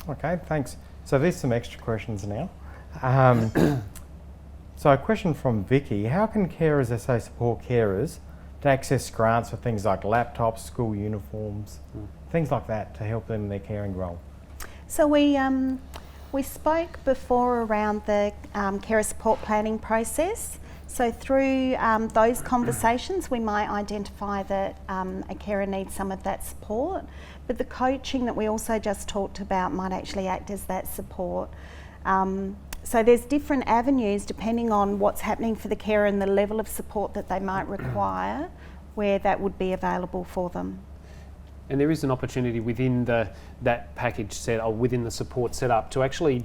Okay, thanks. So there's some extra questions now. Um, so a question from Vicky: how can carers SA support carers to access grants for things like laptops, school uniforms, things like that to help them in their caring role? So we spoke before around the carer support planning process. So through those conversations, we might identify that a carer needs some of that support, but the coaching that we also just talked about might actually act as that support. So there's different avenues depending on what's happening for the carer and the level of support that they might require, where that would be available for them. And there is an opportunity within that package set, or within the support setup, to actually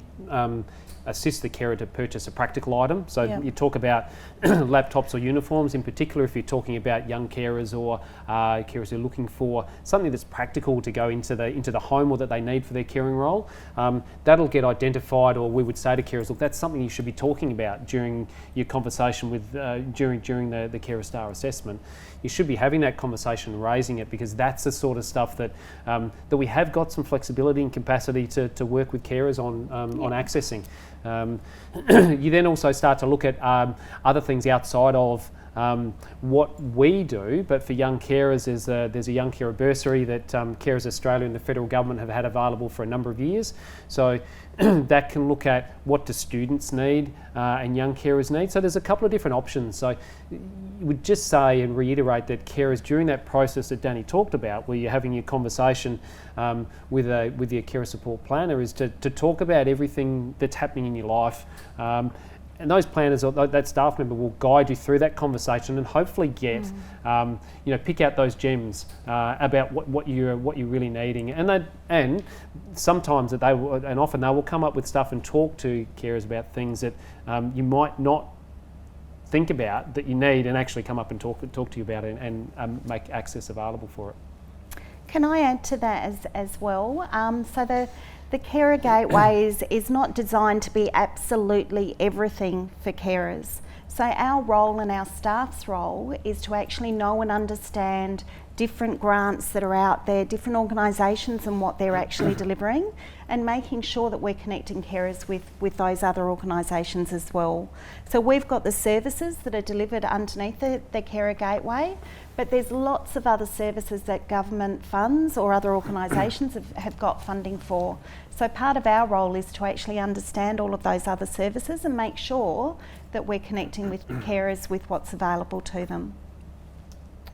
assist the carer to purchase a practical item. So you talk about laptops or uniforms in particular, if you're talking about young carers or carers who are looking for something that's practical to go into the home or that they need for their caring role. That'll get identified, or we would say to carers, look, that's something you should be talking about during your conversation with during the Carer Star assessment. You should be having that conversation and raising it, because that's the sort of stuff that that we have got some flexibility and capacity to work with carers on accessing. You then also start to look at other things outside of what we do, but for young carers, there's a young carer bursary that Carers Australia and the federal government have had available for a number of years. So that can look at what do students need and young carers need. So there's a couple of different options. So you would just say and reiterate that carers, during that process that Danny talked about, where you're having your conversation with your carer support planner, is to talk about everything that's happening in your life. And those planners, or that staff member, will guide you through that conversation and hopefully get, pick out those gems about what you're really needing. And sometimes and often they will come up with stuff and talk to carers about things that you might not think about that you need, and actually come up and talk to you about it and make access available for it. Can I add to that as well? So the Carer Gateway is not designed to be absolutely everything for carers. So our role and our staff's role is to actually know and understand different grants that are out there, different organisations and what they're actually delivering, and making sure that we're connecting carers with those other organisations as well. So we've got the services that are delivered underneath the Carer Gateway, but there's lots of other services that government funds or other organisations have got funding for. So part of our role is to actually understand all of those other services and make sure that we're connecting with carers with what's available to them.